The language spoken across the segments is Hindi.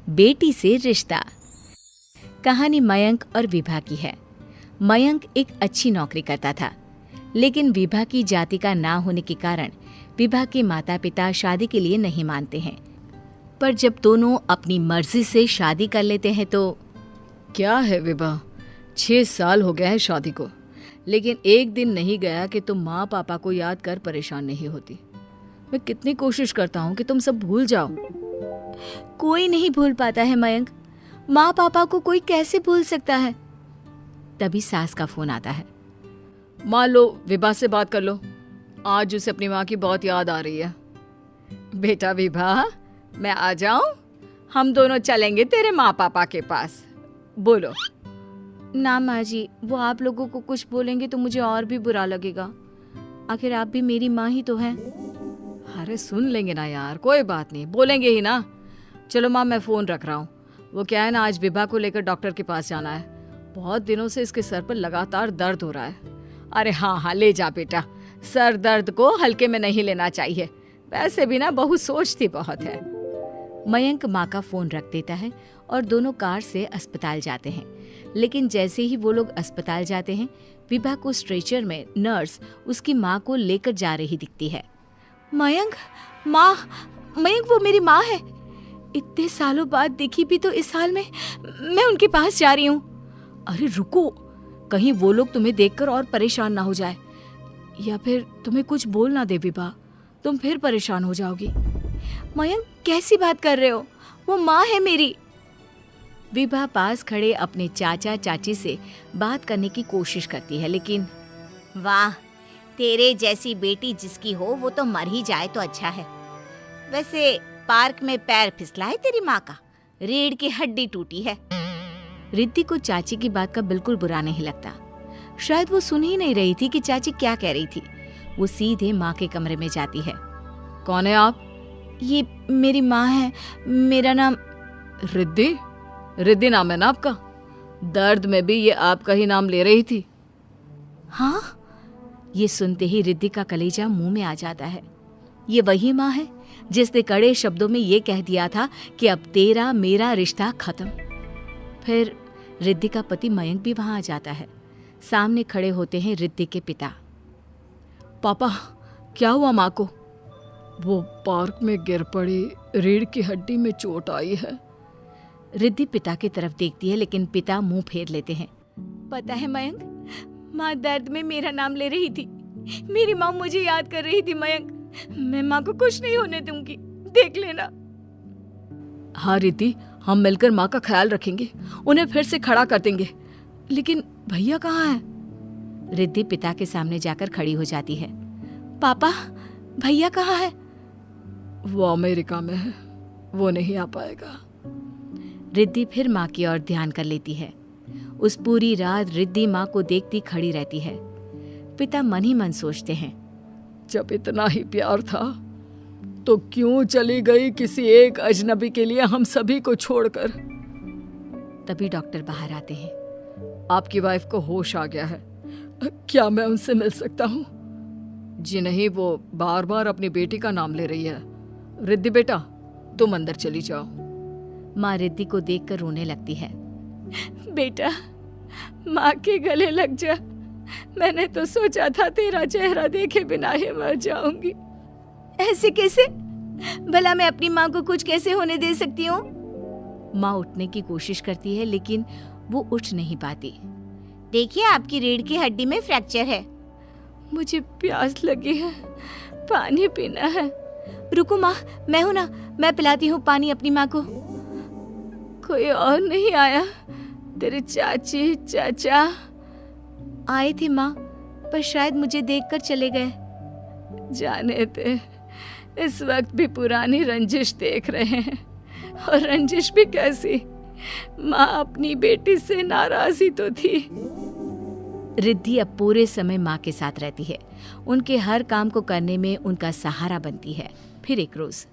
बेटी से रिश्ता। कहानी मयंक और विभा की है। मयंक एक अच्छी नौकरी करता था, लेकिन विभा की जाति का ना होने के कारण विभा के माता पिता शादी के लिए नहीं मानते हैं। पर जब दोनों अपनी मर्जी से शादी कर लेते हैं तो क्या है विभा, 6 साल हो गया है शादी को, लेकिन एक दिन नहीं गया कि तुम माँ पापा को याद कर परेशान नहीं होती। मैं कितनी कोशिश करता हूँ कि तुम सब भूल जाओ। कोई नहीं भूल पाता है मयंक। माँ पापा को कोई कैसे भूल सकता है। तभी सास का फोन आता है। मान लो विभा से बात कर लो, आज उसे अपनी माँ की बहुत याद आ रही है। बेटा विभा, मैं आ जाऊं? हम दोनों चलेंगे तेरे माँ पापा के पास। बोलो। ना माँ जी, वो आप लोगों को कुछ बोलेंगे तो मुझे और भी बुरा लगेगा। आखिर आप भी मेरी माँ ही तो हैं। अरे सुन लेंगे ना यार, कोई बात नहीं, बोलेंगे ही ना। चलो माँ, मैं फ़ोन रख रहा हूँ। वो क्या है ना, आज विभा को लेकर डॉक्टर के पास जाना है। बहुत दिनों से इसके सर पर लगातार दर्द हो रहा है। अरे हाँ, ले जा बेटा, सर दर्द को हल्के में नहीं लेना चाहिए। वैसे भी ना बहू सोचती बहुत है। मयंक माँ का फोन रख देता है और दोनों कार से अस्पताल जाते हैं। लेकिन जैसे ही वो लोग अस्पताल जाते हैं, विभा को स्ट्रेचर में नर्स उसकी माँ को लेकर जा रही दिखती है। मयंक, माँ, मयंक वो मेरी माँ है। इतने सालों बाद देखी भी तो इस हाल में मैं उनके पास जा रही हूँ। अरे रुको, कहीं वो लोग तुम्हें देखकर और परेशान ना हो जाए, या फिर तुम्हें कुछ बोल ना दे विभा, तुम फिर परेशान हो जाओगी। मयंक, कैसी बात कर रहे हो? वो माँ है मेरी। विभा पास खड़े अपने चाचा चाची से बात करने की कोशिश करती है, लेकिन वाह, तेरे जैसी बेटी जिसकी हो वो तो मर ही जाए तो अच्छा है। वैसे पार्क में पैर फिसला है तेरी माँ का, रीढ़ की हड्डी टूटी है। रिद्धि को चाची की बात का बिल्कुल बुरा नहीं लगता। शायद वो सुन ही नहीं रही थी कि चाची क्या कह रही थी। वो सीधे माँ के कमरे में जाती है। कौन है आप? ये मेरी माँ है, मेरा नाम रिद्धि। रिद्धि नाम है ना आपका? दर्द में भी ये आपका ही नाम ले रही थी। हाँ, ये सुनते ही रिद्धि का कलेजा मुंह में आ जाता है। ये वही माँ है जिसने कड़े शब्दों में ये कह दिया था कि अब तेरा मेरा रिश्ता खत्म। फिर रिद्धि का पति मयंक भी वहां आ जाता है। सामने खड़े होते हैं रिद्धि के पिता। पापा, क्या हुआ माँ को? वो पार्क में गिर पड़ी, रीढ़ की हड्डी में चोट आई है। रिद्धि पिता की तरफ देखती है, लेकिन पिता मुंह फेर लेते हैं। पता है मयंक, माँ दर्द में मेरा नाम ले रही थी। मेरी माँ मुझे याद कर रही थी मयंक। मैं माँ को कुछ नहीं होने दूंगी, देख लेना। हाँ रिद्धि, हम मिलकर माँ का ख्याल रखेंगे, उन्हें फिर से खड़ा कर देंगे। लेकिन भैया कहाँ है? रिद्धि पिता के सामने जाकर खड़ी हो जाती है। पापा, भैया कहाँ है? वो अमेरिका में है, वो नहीं आ पाएगा। रिद्धि फिर माँ की ओर ध्यान कर लेती है। उस पूरी रात रिद्धि माँ को देखती खड़ी रहती है। पिता मन ही मन सोचते हैं, जब इतना ही प्यार था तो क्यों चली गई किसी एक अजनबी के लिए हम सभी को छोड़कर। तभी डॉक्टर बाहर आते हैं। आपकी वाइफ को होश आ गया है, क्या मैं उनसे मिल सकता हूँ? जी नहीं, वो बार बार अपनी बेटी का नाम ले रही है। रिद्धि बेटा, तुम अंदर चली जाओ। माँ रिद्धि को देखकर रोने लगती है। बेटा, माँ के गले लग जा। मैंने तो सोचा था तेरा चेहरा देखे बिना ही मर जाऊंगी। ऐसे कैसे? भला मैं अपनी माँ को कुछ कैसे होने दे सकती हूँ? माँ उठने की कोशिश करती है, लेकिन वो उठ नहीं पाती। देखिए, आपकी रीढ़ की हड्डी में फ्रैक्चर है। मुझे प्यास लगी है, पानी पीना है। रुको माँ, मैं हूं ना, मैं पिलाती हूँ पानी अपनी माँ को। कोई और नहीं आया? तेरे चाची चाचा आए थे माँ, पर शायद मुझे देखकर चले गए। जाने दे, इस वक्त भी पुरानी रंजिश देख रहे हैं। और रंजिश भी कैसी? माँ अपनी बेटी से नाराज ही तो थी। रिद्धि अब पूरे समय माँ के साथ रहती है। उनके हर काम को करने में उनका सहारा बनती है। फिर एक रोज,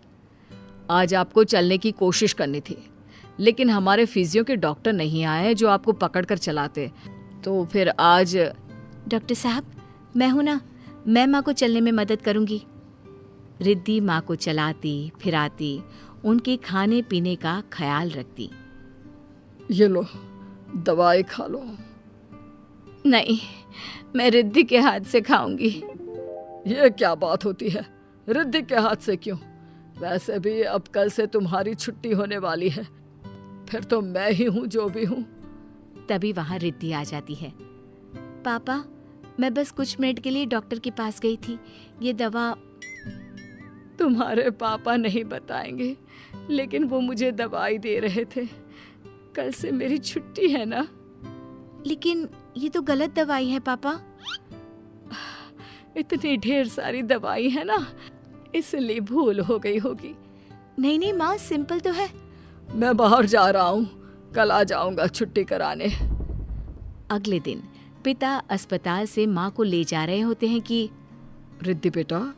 आज आपको चलने की कोशिश करनी थी, लेकिन हमारे फिजियो के डॉक्टर नहीं आए जो आपको पकड़ कर चलाते, तो फिर आज। डॉक्टर साहब, मैं हूं ना, मैं माँ को चलने में मदद करूंगी। रिद्धि माँ को चलाती फिराती उनके खाने पीने का ख्याल रखती। ये लो, दवाई खा लो। नहीं, मैं रिद्धि के हाथ से खाऊंगी। ये क्या बात होती है? रिद्धि के हाथ से क्यों? वैसे भी अब कल से तुम्हारी छुट्टी होने वाली है, फिर तो मैं ही हूँ जो भी हूँ। तभी वहां रिद्धि आ जाती है। पापा, मैं बस कुछ मिनट के लिए डॉक्टर के पास गई थी। ये दवा। तुम्हारे पापा नहीं बताएंगे, लेकिन वो मुझे दवाई दे रहे थे। कल से मेरी छुट्टी है ना। लेकिन ये तो गलत दवाई है पापा। इतनी ढेर सारी दवाई है ना, इसलिए भूल हो गई होगी। नहीं नहीं माँ, सिंपल तो है। मैं बाहर जा रहा हूँ, कल आ जाऊंगा छुट्टी कराने। अगले दिन पिता अस्पताल से माँ को ले जा रहे होते हैं कि रिद्धि बेटा,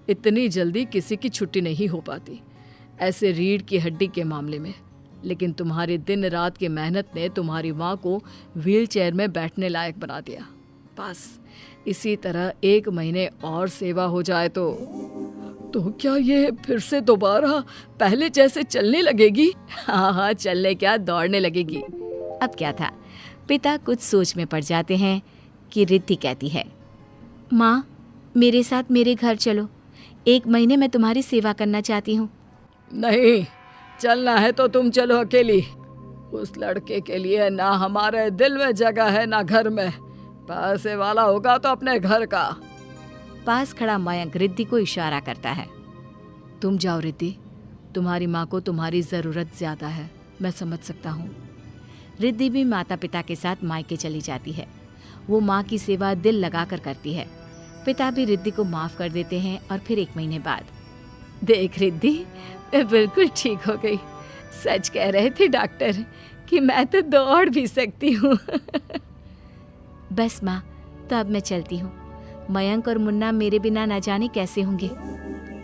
इतनी जल्दी किसी की छुट्टी नहीं हो पाती, ऐसे रीढ़ की हड्डी के मामले में। लेकिन तुम्हारी दिन रात की मेहनत ने तुम्हारी माँ को व्हीलचेयर में बैठने लायक बना दिया। बस इसी तरह 1 महीने और सेवा हो जाए तो क्या ये फिर से दोबारा पहले जैसे चलने लगेगी? हाँ, चलने क्या, दौड़ने लगेगी। अब क्या था, पिता कुछ सोच में पड़ जाते हैं कि रिद्धि कहती है, माँ मेरे साथ मेरे घर चलो, 1 महीने मैं तुम्हारी सेवा करना चाहती हूँ। नहीं, चलना है तो तुम चलो अकेली। उस लड़के के लिए ना हमारे दिल में जगह है ना घर में। पैसे वाला होगा तो अपने घर का। पास खड़ा मयंक रिद्धि को इशारा करता है। तुम जाओ रिद्धि, तुम्हारी माँ को तुम्हारी जरूरत ज्यादा है, मैं समझ सकता हूँ। रिद्धि भी माता पिता के साथ मायके चली जाती है। वो माँ की सेवा दिल लगाकर करती है। पिता भी रिद्धि को माफ कर देते हैं और फिर 1 महीने बाद, देख रिद्धि, मैं बिल्कुल ठीक हो गई। सच कह रहे थे डॉक्टर कि मैं तो दौड़ भी सकती हूँ। बस माँ, तो अब मैं चलती हूँ। मयंक और मुन्ना मेरे बिना न जाने कैसे होंगे।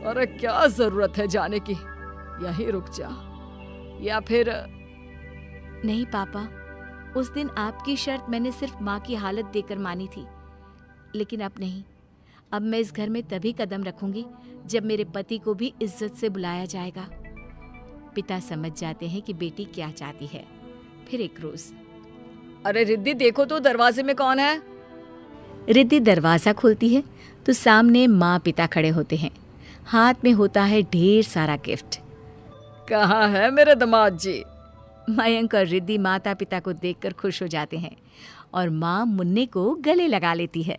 अरे क्या जरूरत है जाने की, यहीं रुक जा। या फिर नहीं पापा, उस दिन आपकी शर्त मैंने सिर्फ माँ की हालत देकर मानी थी, लेकिन अब नहीं। अब मैं इस घर में तभी कदम रखूंगी जब मेरे पति को भी इज्जत से बुलाया जाएगा। पिता समझ जाते हैं कि बेटी क्या चाहती है। फिर एक रोज, अरे रिद्धि देखो तो दरवाजे में कौन है? रिद्धि दरवाजा खोलती है तो सामने माँ पिता खड़े होते हैं। हाथ में होता है ढेर सारा गिफ्ट। कहाँ है मेरे दामाद जी? मयंक और रिद्धि माता पिता को देखकर खुश हो जाते हैं और माँ मुन्ने को गले लगा लेती है।